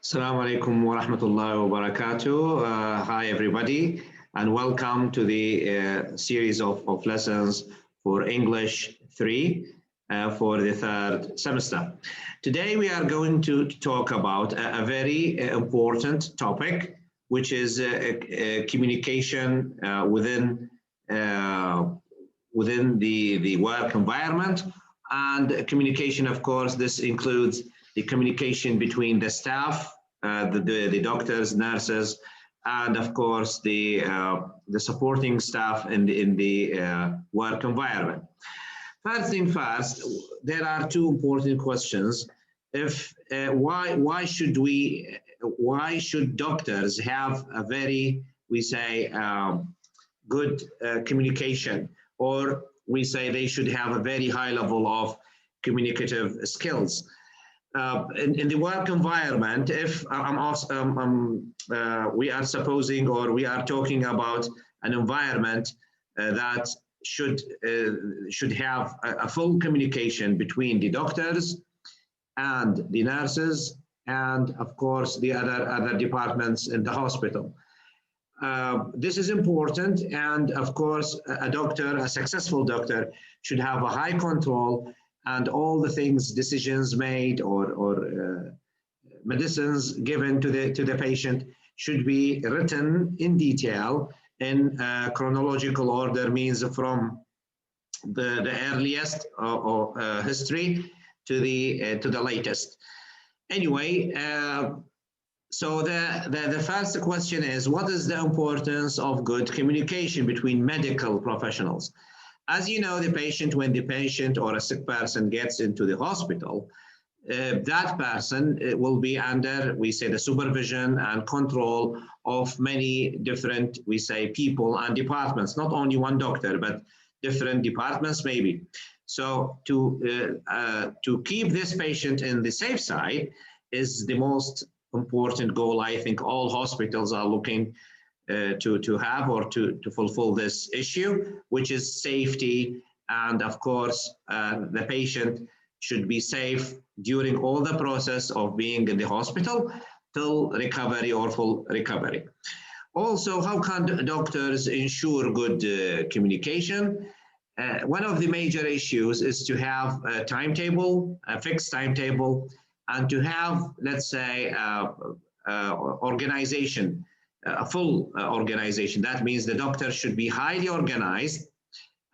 Assalamu alaikum wa rahmatullahi wa barakatuh. Hi, everybody, and welcome to the series of lessons for English 3 for the third semester. Today, we are going to talk about a very important topic, which is communication within the work environment. And communication, of course, this includes the communication between the staff, the doctors, nurses, and of course the supporting staff in the work environment. First thing first, there are two important questions. Why should doctors have a very, we say, good communication, or we say they should have a very high level of communicative skills? In the work environment, if we are supposing, or we are talking about an environment that should have a full communication between the doctors and the nurses, and of course the other departments in the hospital. This is important, and of course a successful doctor should have a high control, and all the things, decisions made or medicines given to the patient should be written in detail in chronological order, means from the earliest history to the latest. Anyway, so the first question is, what is the importance of good communication between medical professionals? As you know, when the patient or a sick person gets into the hospital, that person will be under, we say, the supervision and control of many different, we say, people and departments, not only one doctor, but different departments maybe. So to keep this patient in the safe side is the most important goal I think all hospitals are looking to have, or to fulfill this issue, which is safety. And of course, the patient should be safe during all the process of being in the hospital till recovery or full recovery. Also, how can doctors ensure good communication? One of the major issues is to have a timetable, a fixed timetable, and to have, let's say, organization, a full organization. That means the doctor should be highly organized,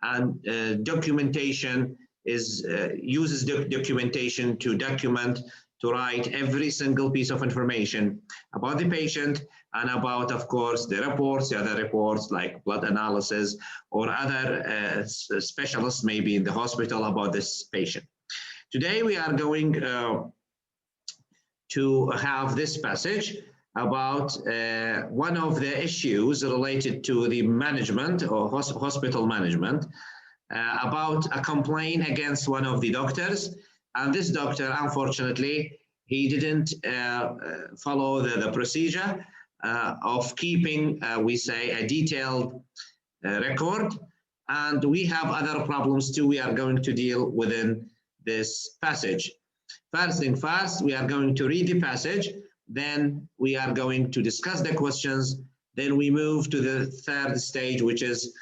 and documentation uses documentation to document, to write every single piece of information about the patient, and about, of course, the other reports like blood analysis or other specialists maybe in the hospital about this patient. Today we are going to have this passage about one of the issues related to the management or hospital management, about a complaint against one of the doctors. And this doctor, unfortunately, he didn't follow the procedure of keeping, we say, a detailed record. And we have other problems too we are going to deal within this passage. First thing first, we are going to read the passage. Then we are going to discuss the questions. Then we move to the third stage, which is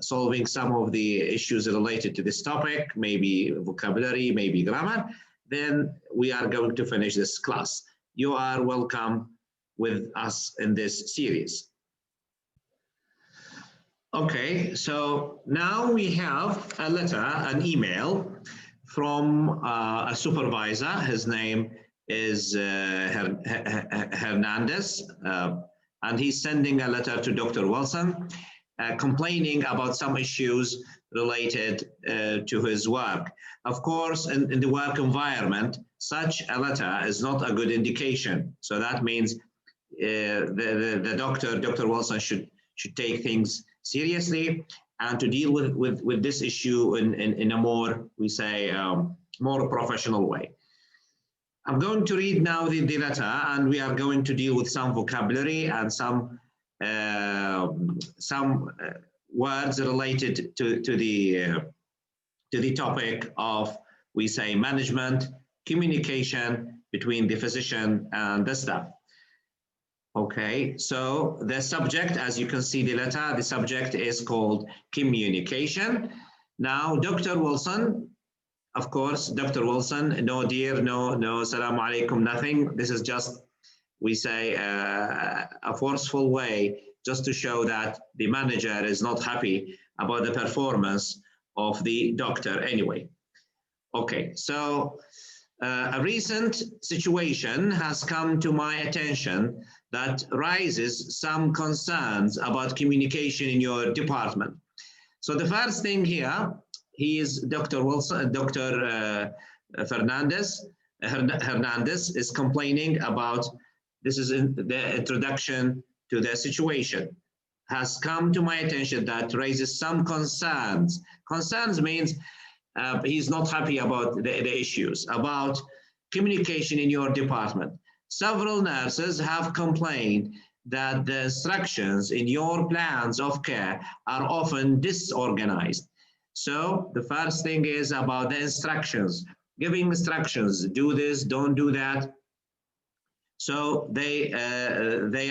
solving some of the issues related to this topic, maybe vocabulary, maybe grammar. Then we are going to finish this class. You are welcome with us in this series. Okay, so now we have a letter, an email from a supervisor. His name is Hernandez, and he's sending a letter to Dr. Wilson complaining about some issues related to his work. Of course, in the work environment, such a letter is not a good indication. So that means the Dr. Wilson should take things seriously, and to deal with this issue in a more, we say, more professional way. I'm going to read now the letter, and we are going to deal with some vocabulary and some words related to the topic of, we say, management communication between the physician and the staff. Okay, so the subject, as you can see the letter, the subject is called communication. Now, Dr. Wilson, of course, Dr. Wilson, no dear, no, salaam alaikum, nothing. This is just, we say, a forceful way just to show that the manager is not happy about the performance of the doctor anyway. Okay, so a recent situation has come to my attention that raises some concerns about communication in your department. So the first thing here, he is Dr. Wilson, Dr. Hernandez is complaining about, this is in the introduction to the situation, has come to my attention that raises some concerns. Concerns means he's not happy about the issues, about communication in your department. Several nurses have complained that the instructions in your plans of care are often disorganized. So the first thing is about the instructions, giving instructions, do this, don't do that. So they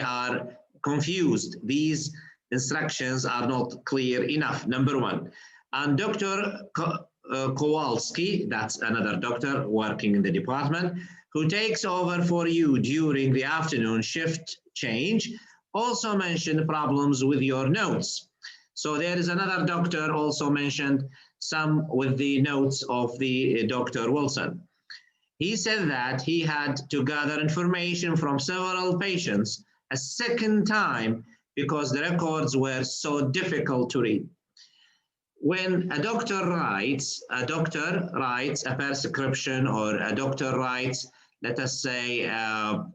are confused. These instructions are not clear enough, number one. And Dr. Kowalski, that's another doctor working in the department, who takes over for you during the afternoon shift change, also mentioned problems with your notes. So there is another doctor also mentioned some with the notes of the Dr. Wilson. He said that he had to gather information from several patients a second time because the records were so difficult to read. When a doctor writes a prescription, or a doctor writes, let us say, a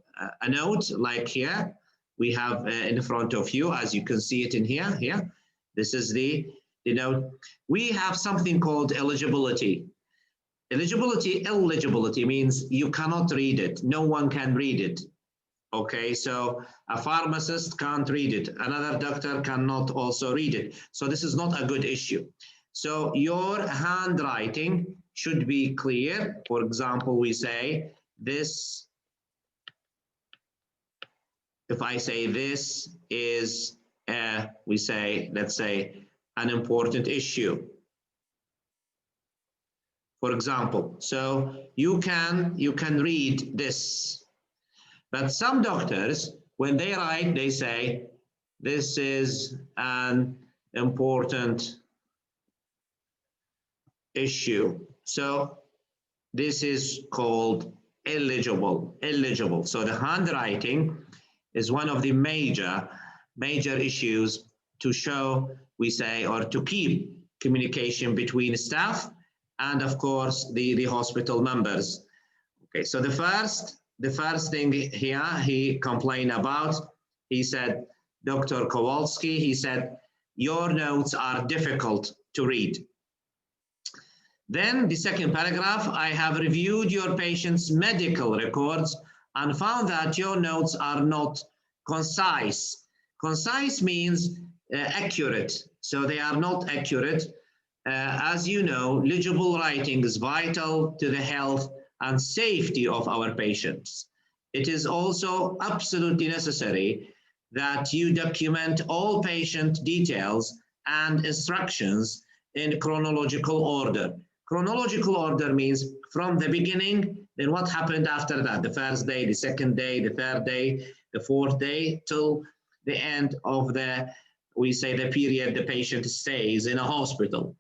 note like here, we have in front of you, as you can see it in here. This is the note. We have something called eligibility. Eligibility means you cannot read it. No one can read it. Okay, so a pharmacist can't read it. Another doctor cannot also read it. So this is not a good issue. So your handwriting should be clear. For example, we say this, if I say this is, we say, let's say, an important issue. For example, so you can read this. But some doctors, when they write, they say, this is an important issue. So this is called illegible. So the handwriting is one of the major issues to show, we say, or to keep communication between staff and, of course, the hospital members. Okay, so the first thing here he complained about, he said, Dr. Kowalski, he said, your notes are difficult to read. Then the second paragraph, I have reviewed your patient's medical records and found that your notes are not concise. Concise means accurate, so they are not accurate. As you know, legible writing is vital to the health and safety of our patients. It is also absolutely necessary that you document all patient details and instructions in chronological order. Chronological order means from the beginning, then what happened after that, the first day, the second day, the third day, the fourth day, till the end of the, we say, the period the patient stays in a hospital.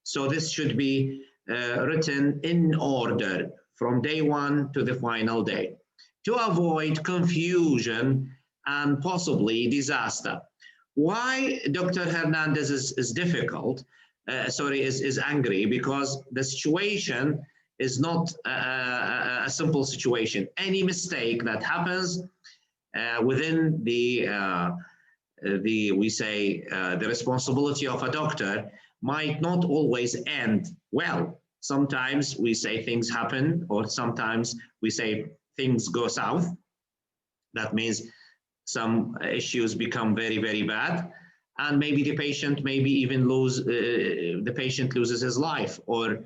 So this should be written in order from day one to the final day to avoid confusion and possibly disaster. Why Dr. Hernandez is difficult, is angry, because the situation is not a simple situation. Any mistake that happens within the responsibility of a doctor might not always end well. Sometimes we say things happen, or sometimes we say things go south. That means some issues become very, very bad, and maybe the patient maybe even the patient loses his life, or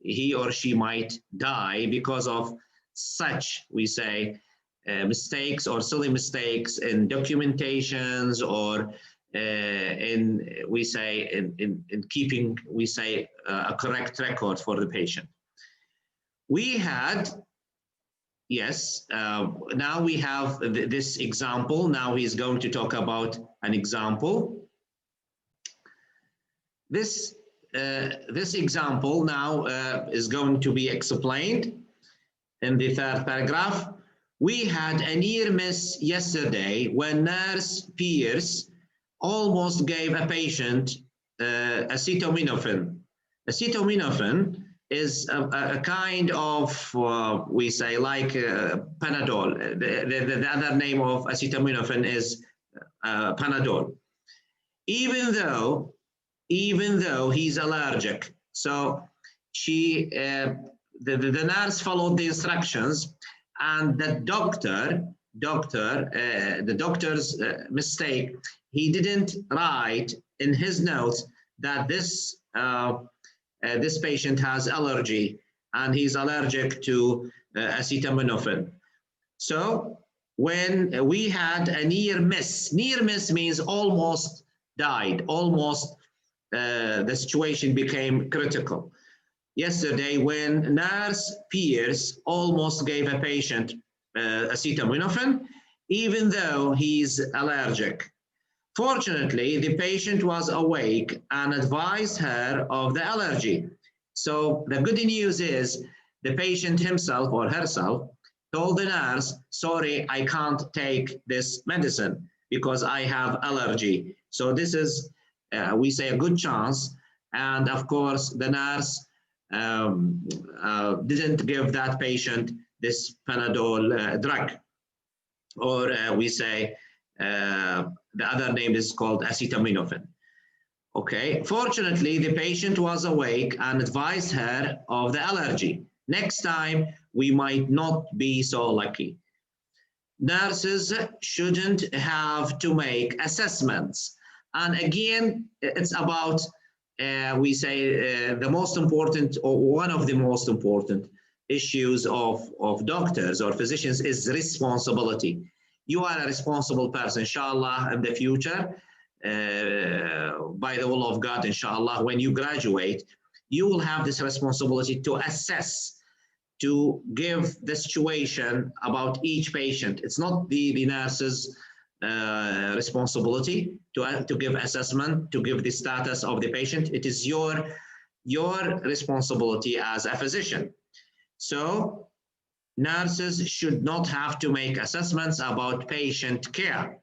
he or she might die because of such, we say, mistakes or silly mistakes in documentations, or in keeping, we say, a correct record for the patient. We had, yes, now we have this example. Now he's going to talk about an example. This example now is going to be explained in the third paragraph. We had a near miss yesterday when nurse Pierce almost gave a patient acetaminophen. Acetaminophen is a kind of, we say, like Panadol. The other name of acetaminophen is Panadol. Even though he's allergic. So the nurse followed the instructions, and the doctor's mistake, he didn't write in his notes that this patient has allergy and he's allergic to acetaminophen. So when we had a near miss means almost died, almost the situation became critical. Yesterday, when nurse Pierce almost gave a patient acetaminophen, even though he's allergic. Fortunately, the patient was awake and advised her of the allergy. So the good news is the patient himself or herself told the nurse, sorry, I can't take this medicine because I have allergy. So this is, we say, a good chance. And of course, the nurse didn't give that patient this Panadol drug, or we say the other name is called acetaminophen. Okay, fortunately, the patient was awake and advised her of the allergy. Next time, we might not be so lucky. Nurses shouldn't have to make assessments. And again, it's about, we say, the most important, or one of the most important issues of doctors or physicians is responsibility. You are a responsible person, inshallah, in the future, by the will of God, inshallah. When you graduate, you will have this responsibility to assess, to give the situation about each patient. It's not the nurse's responsibility to give assessment, to give the status of the patient. It is your responsibility as a physician. So nurses should not have to make assessments about patient care.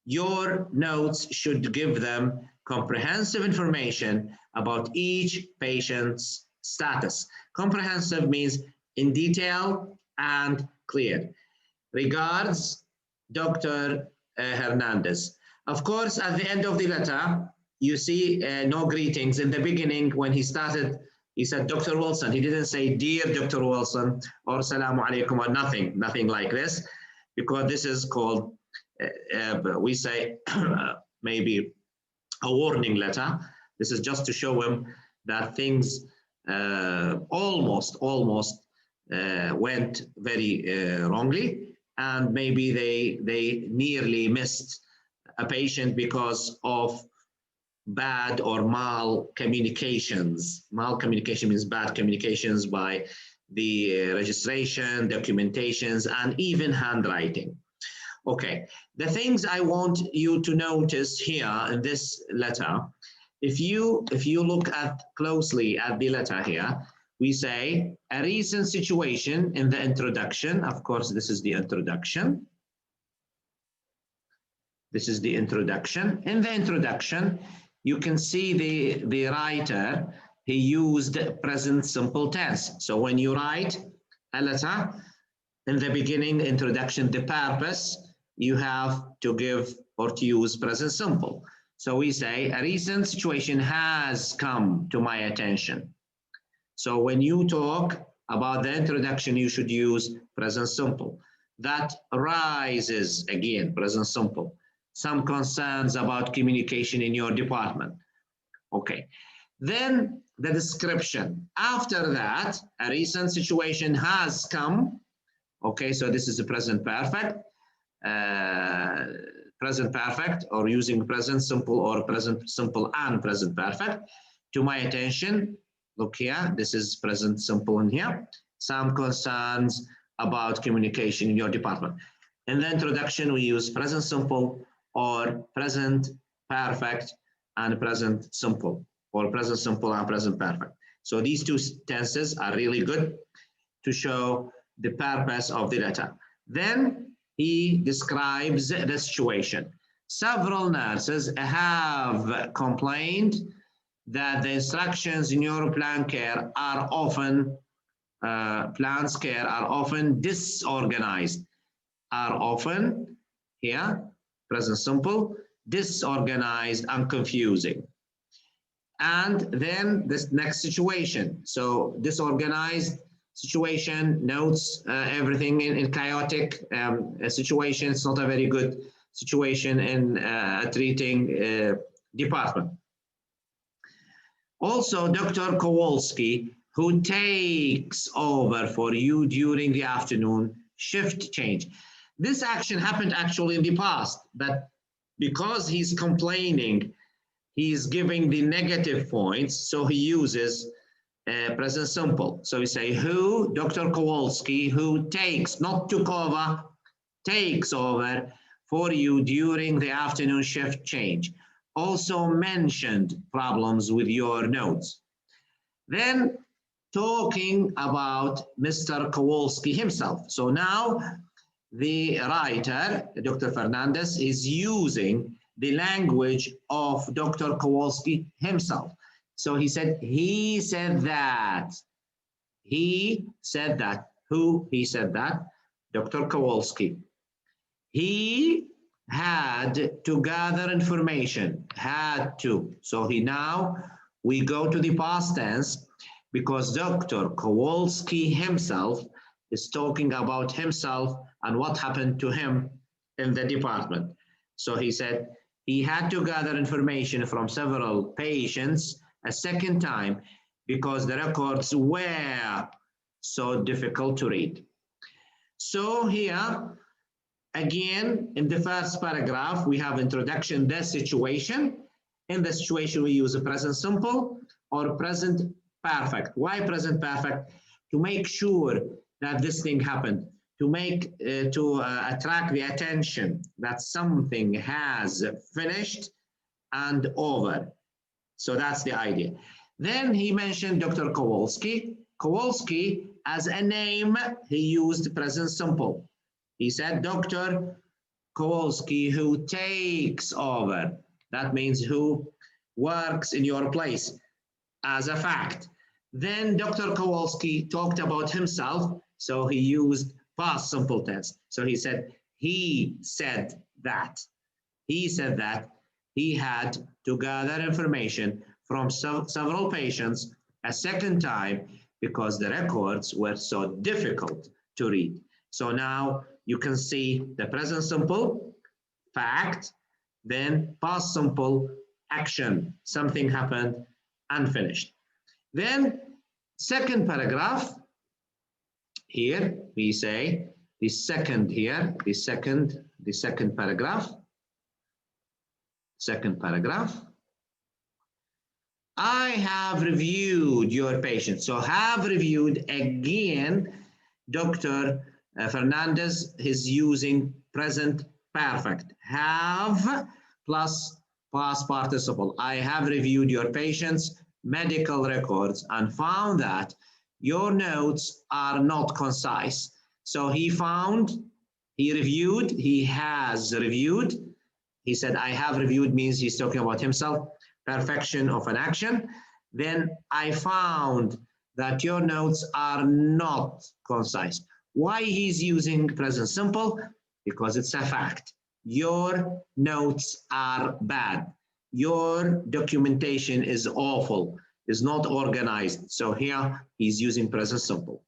Your notes should give them comprehensive information about each patient's status. Comprehensive means in detail and clear. Regards, Dr. Hernandez. Of course, at the end of the letter, you see no greetings. In the beginning, when he started, he said, Dr. Wilson. He didn't say, dear Dr. Wilson, or Assalamu alaikum, or nothing like this, because this is called, we say, maybe a warning letter. This is just to show him that things almost went very wrongly, and maybe they nearly missed a patient because of bad or mal communications. Mal communication means bad communications by the registration, documentations, and even handwriting. Okay, the things I want you to notice here in this letter, if you look closely at the letter here, we say a recent situation in the introduction. Of course, this is the introduction. This is the introduction. In the introduction, you can see the writer, he used present simple tense. So when you write a letter, in the beginning, introduction, the purpose, you have to give or to use present simple. So we say a recent situation has come to my attention. So when you talk about the introduction, you should use present simple. That arises, again, present simple. Some concerns about communication in your department. Okay. Then the description. After that, a recent situation has come. Okay, so this is the present perfect. Present perfect, or using present simple or present simple and present perfect. To my attention, look here, this is present simple in here. Some concerns about communication in your department. In the introduction, we use present simple or present perfect and present simple, or present simple and present perfect. So these two tenses are really good to show the purpose of the letter. Then he describes the situation. Several nurses have complained that the instructions in your plan care are often disorganized. Are often, here, present simple, disorganized and confusing. And then this next situation. So disorganized situation notes everything in chaotic situation. It's not a very good situation in a treating department. Also, Dr. Kowalski, who takes over for you during the afternoon shift change. This action happened actually in the past, but because he's complaining, he's giving the negative points, so he uses present simple. So we say who, Dr. Kowalski, who takes, not took over, takes over for you during the afternoon shift change. Also mentioned problems with your notes. Then talking about Mr. Kowalski himself. So now the writer, Dr. Fernandez, is using the language of Dr. Kowalski himself. So he said that. He said that. Who? He said that. Dr. Kowalski. He had to gather information. Had to. So now we go to the past tense because Dr. Kowalski himself is talking about himself and what happened to him in the department. So he said he had to gather information from several patients a second time because the records were so difficult to read. So here, again, in the first paragraph, we have introduction, the situation. In the situation, we use a present simple or present perfect. Why present perfect? To make sure that this thing happened, to attract the attention that something has finished and over. So that's the idea. Then he mentioned Dr. Kowalski. Kowalski, as a name, he used present simple. He said Dr. Kowalski, who takes over. That means who works in your place as a fact. Then Dr. Kowalski talked about himself, so he used past simple tense. So he said, he said that. He said that he had to gather information from several patients a second time because the records were so difficult to read. So now you can see the present simple, fact, then past simple, action, something happened, unfinished. Then second paragraph, here we say the second paragraph. I have reviewed your patient. So have reviewed again, Dr. Fernandez is using present perfect. Have plus past participle. I have reviewed your patient's medical records and found that your notes are not concise. So he reviewed, he has reviewed. He said, I have reviewed means he's talking about himself, perfection of an action. Then I found that your notes are not concise. Why he's using present simple? Because it's a fact. Your notes are bad. Your documentation is awful, is not organized. So here he's using present simple.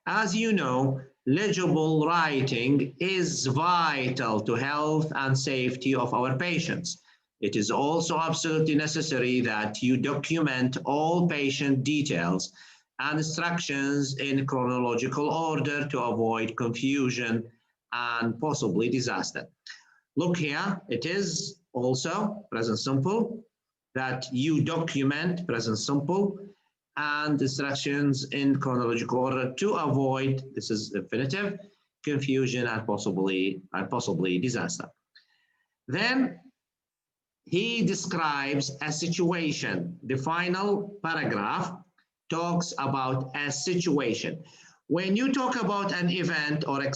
As you know, legible writing is vital to health and safety of our patients. It is also absolutely necessary that you document all patient details and instructions in chronological order to avoid confusion and possibly disaster. Look here, it is also present simple that you document present simple and instructions in chronological order to avoid, this is infinitive, confusion and possibly disaster. Then he describes a situation. The final paragraph talks about a situation. When you talk about an event or a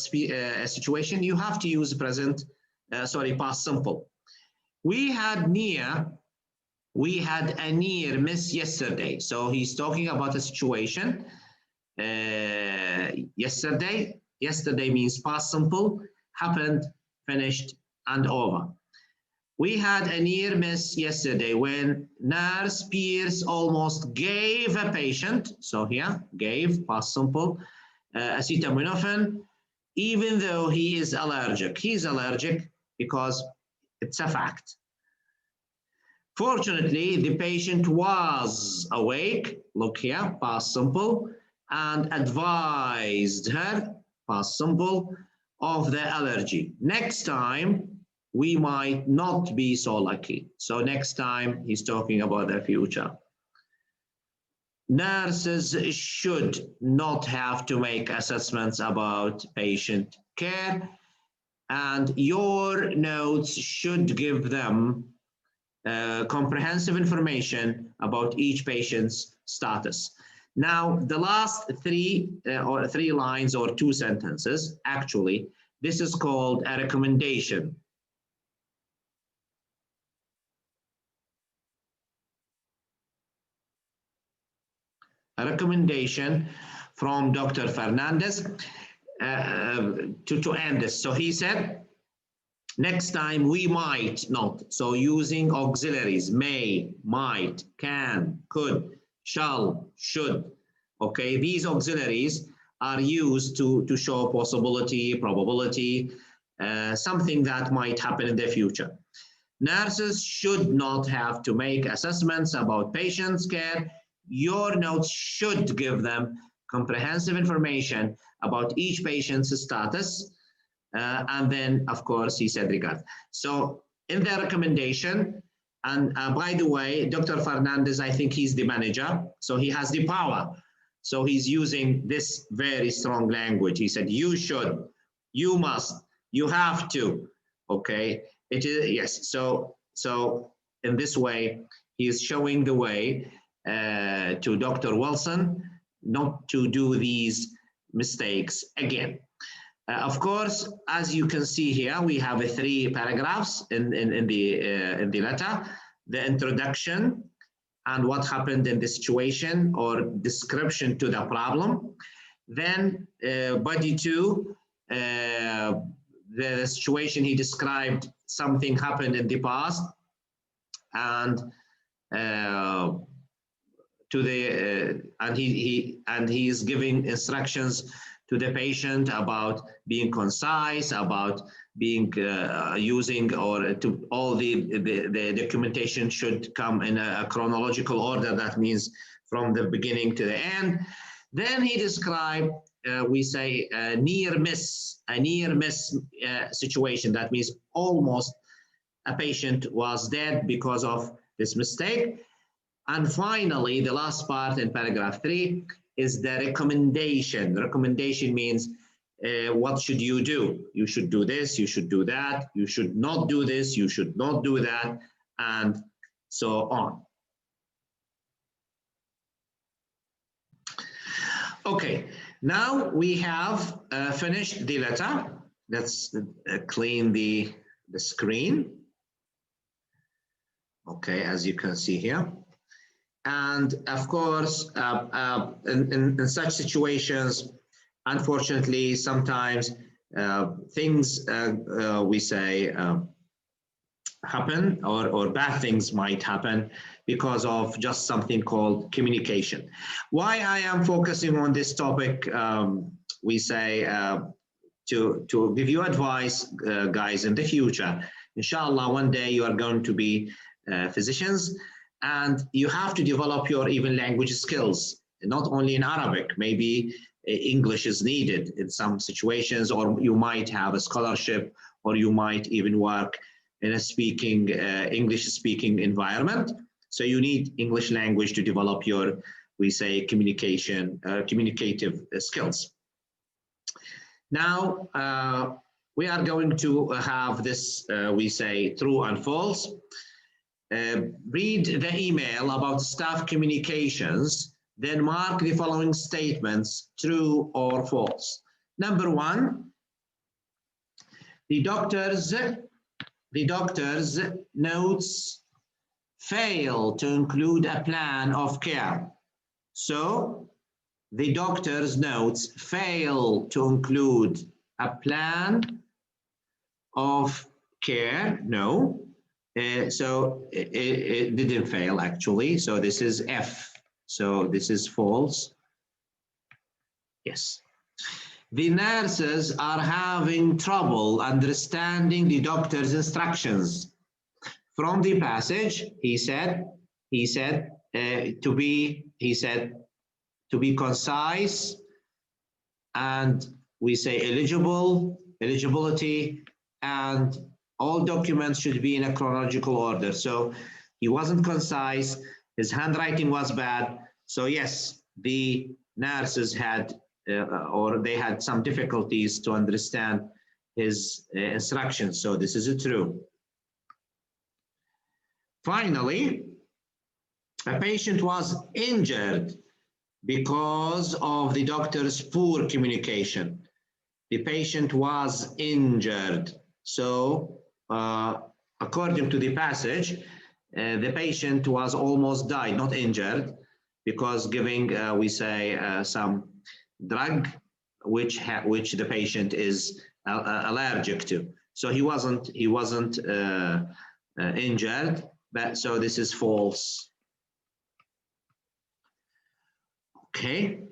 situation, you have to use past simple. We had a near miss yesterday. So he's talking about a situation. Yesterday means past simple, happened, finished, and over. We had a near miss yesterday when nurse Pierce almost gave a patient, so here, gave, past simple, acetaminophen, even though he is allergic. He's allergic because it's a fact. Fortunately, the patient was awake, look here, past simple, and advised her, past simple, of the allergy. Next time, we might not be so lucky. So next time, he's talking about the future. Nurses should not have to make assessments about patient care, and your notes should give them comprehensive information about each patient's status. Now, the last three lines or two sentences, actually, this is called a recommendation. A recommendation from Dr. Fernandez to end this. So he said, next time we might not. So using auxiliaries, may, might, can, could, shall, should. Okay, these auxiliaries are used to show possibility, probability, something that might happen in the future. Nurses should not have to make assessments about patients' care. Your notes should give them comprehensive information about each patient's status. And then, of course, he said regard. So in the recommendation, and by the way, Dr. Fernandez, I think he's the manager, so he has the power. So he's using this very strong language. He said, you should, you must, you have to, okay? It is, yes, so in this way, he is showing the way to Dr. Wilson not to do these mistakes again. Of course, as you can see here, we have 3 paragraphs in the letter: the introduction and what happened in the situation or description to the problem. Then body 2, the situation he described, something happened in the past, and he is giving instructions to the patient about being concise, about being using, or to all the documentation should come in a chronological order. That means from the beginning to the end. Then he described, we say, a near miss situation. That means almost a patient was dead because of this mistake. And finally, the last part in paragraph 3 is the recommendation. The recommendation means what should you do? You should do this, you should do that, you should not do this, you should not do that, and so on. Okay, now we have finished the letter. Let's clean the screen. Okay, as you can see here. And of course, in such situations, unfortunately, sometimes things we say happen, or bad things might happen because of just something called communication. Why I am focusing on this topic, we say, to give you advice, guys, in the future, Inshallah, one day you are going to be physicians, and you have to develop your even language skills, not only in Arabic. Maybe English is needed in some situations, or you might have a scholarship, or you might even work in a speaking English-speaking environment. So you need English language to develop your, we say, communicative skills. Now, we are going to have this, we say, true and false. Read the email about staff communications, then mark the following statements true or false. Number one, the doctor's notes fail to include a plan of care. So the doctor's notes fail to include a plan of care. No. So it didn't fail, actually. So this is F. So this is false. Yes. The nurses are having trouble understanding the doctor's instructions. From the passage, he said to be concise, and we say eligibility, and all documents should be in a chronological order. So he wasn't concise, his handwriting was bad. So yes, the nurses had or they had some difficulties to understand his instructions. So this is true. Finally, a patient was injured because of the doctor's poor communication. The patient was injured. So according to the passage, the patient was almost died, not injured, because giving, we say, some drug which the patient is allergic to. So he wasn't injured, but so this is false. Okay.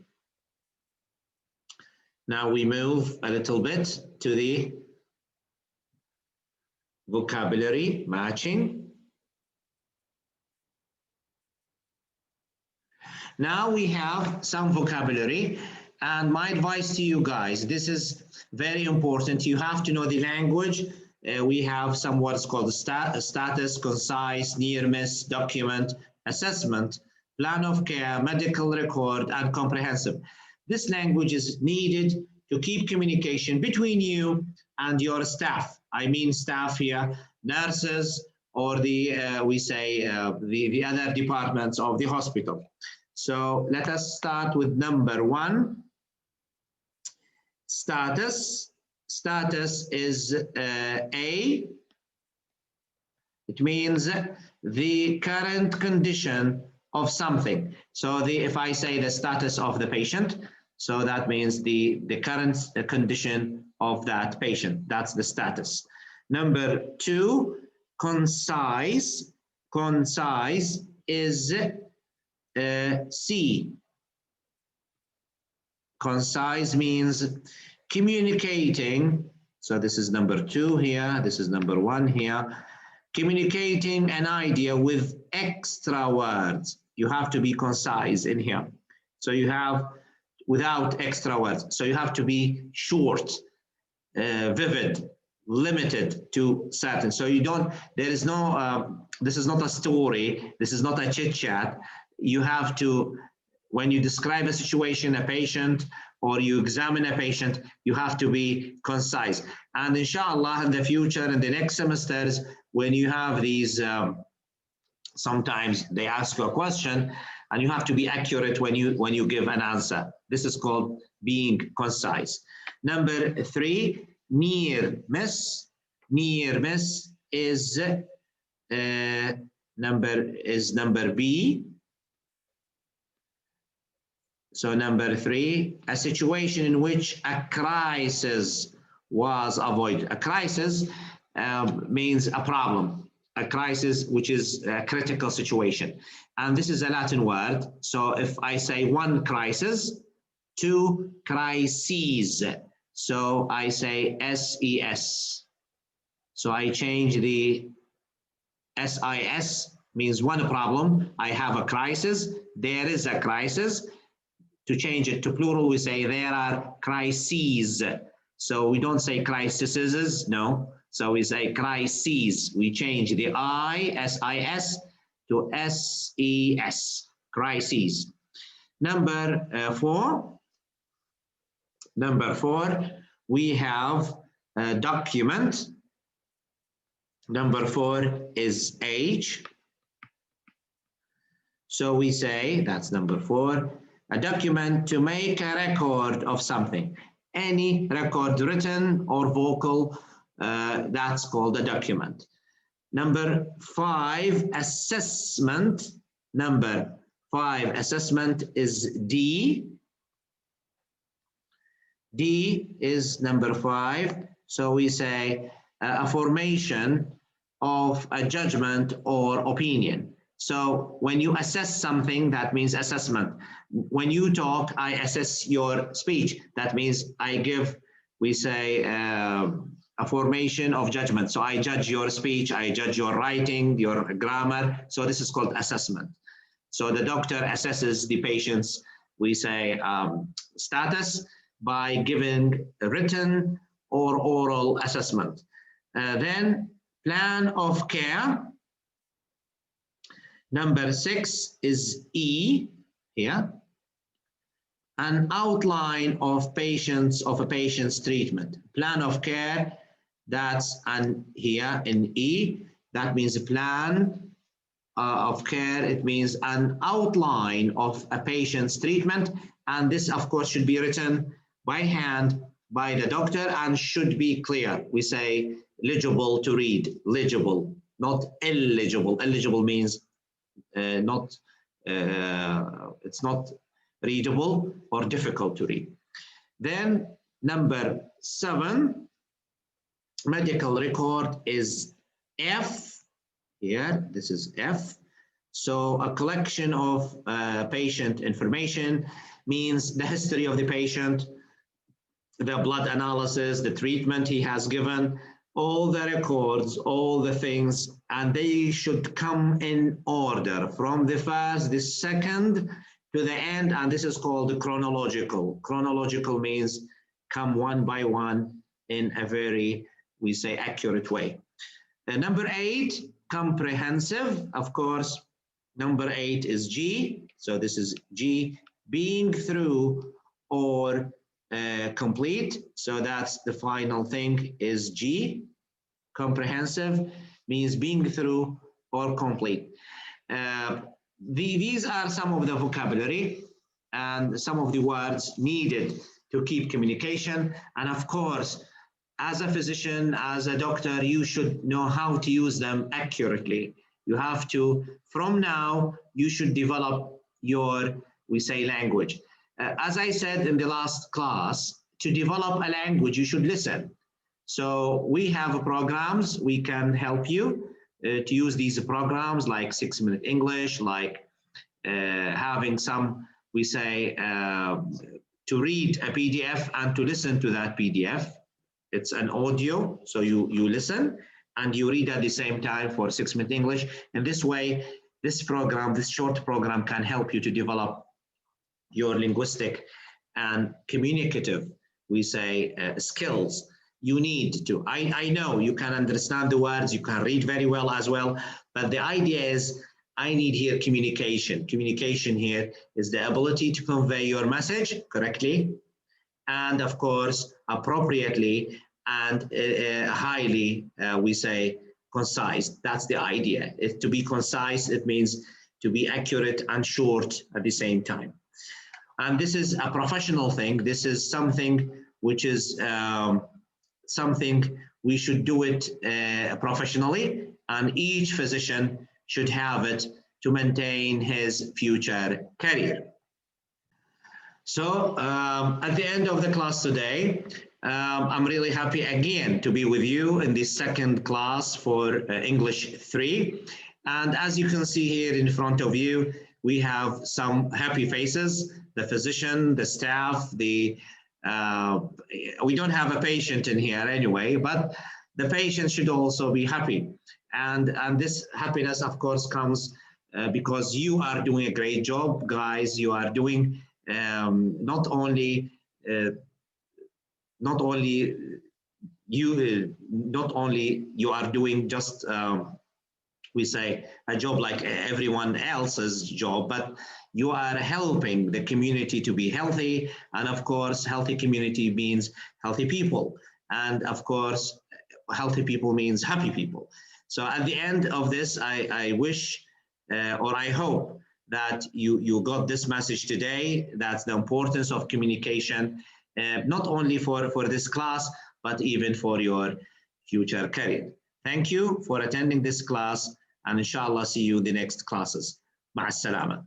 Now we move a little bit to the vocabulary matching. Now we have some vocabulary, and my advice to you guys, this is very important. You have to know the language. We have some words called status, concise, near miss, document, assessment, plan of care, medical record, and comprehensive. This language is needed to keep communication between you and your staff. I mean staff here, nurses, or the, we say, the other departments of the hospital. So let us start with number one. Status. Status is A. It means the current condition of something. So if I say the status of the patient, so that means the current condition of that patient. That's the status. Number two, concise. Concise is C. Concise means communicating. So this is number two here. This is number one here. Communicating an idea with extra words. You have to be concise in here. So you have without extra words. So you have to be short, vivid, limited to certain. So you don't, there is no, this is not a story. This is not a chit chat. You have to, when you describe a situation, a patient, or you examine a patient, you have to be concise. And inshallah, in the future, in the next semesters, when you have these, sometimes they ask you a question, and you have to be accurate when you give an answer. This is called being concise. Number three, near miss. Near miss is number B. So number three, a situation in which a crisis was avoided. A crisis means a problem, a crisis which is a critical situation. And this is a Latin word. So if I say one crisis, two crises. So I say SES. So I change the SIS, means one problem. I have a crisis. There is a crisis. To change it to plural, we say there are crises. So we don't say crises, no. So we say crises. We change the SIS to SES, crises. Number four, we have a document. Number 4 is H. So we say, that's number 4, a document to make a record of something. Any record, written or vocal, that's called a document. Number 5, assessment. Number 5, assessment is D. D is number 5. So we say a formation of a judgment or opinion. So when you assess something, that means assessment. When you talk, I assess your speech. That means I give, we say, a formation of judgment. So I judge your speech, I judge your writing, your grammar. So this is called assessment. So the doctor assesses the patient's, we say, status by giving a written or oral assessment. Then plan of care. Number 6 is E here. An outline of a patient's treatment. Plan of care, that's here in E. That means a plan of care. It means an outline of a patient's treatment. And this, of course, should be written by hand by the doctor and should be clear. We say legible to read, legible, not illegible. Illegible means it's not readable or difficult to read. Then number 7, medical record is F. Here, this is F. So a collection of patient information means the history of the patient, the blood analysis, the treatment he has given, all the records, all the things, and they should come in order from the first, the second to the end, and this is called chronological. Chronological means come one by one in a very, we say, accurate way. Number 8, comprehensive. Of course, number 8 is G. So this is G, being through or complete. So that's the final thing is G. Comprehensive means being through or complete. These are some of the vocabulary and some of the words needed to keep communication. And of course, as a physician, as a doctor, you should know how to use them accurately. You have to, from now, you should develop your, we say, language. As I said in the last class, to develop a language, you should listen. So we have programs, we can help you to use these programs like 6-Minute English, like having some, we say, to read a PDF and to listen to that PDF. It's an audio, so you listen and you read at the same time for 6-Minute English. And this way, this program, this short program can help you to develop your linguistic and communicative, we say, skills. You need to, I know you can understand the words, you can read very well as well, but the idea is I need here communication. Communication here is the ability to convey your message correctly and of course appropriately and highly, we say, concise. That's the idea. To be concise, it means to be accurate and short at the same time. And this is a professional thing. This is something which is something we should do it professionally, and each physician should have it to maintain his future career. So at the end of the class today, I'm really happy again to be with you in the second class for English 3. And as you can see here in front of you, we have some happy faces, the physician, the staff, we don't have a patient in here anyway, but the patient should also be happy. And this happiness, of course, comes because you are doing a great job, guys. You are doing not only uh, not only not only you are doing just we say a job like everyone else's job, but you are helping the community to be healthy. And of course, healthy community means healthy people. And of course, healthy people means happy people. So at the end of this, I wish or I hope that you got this message today. That's the importance of communication, not only for this class, but even for your future career. Thank you for attending this class, and inshallah see you in the next classes. مع السلامة.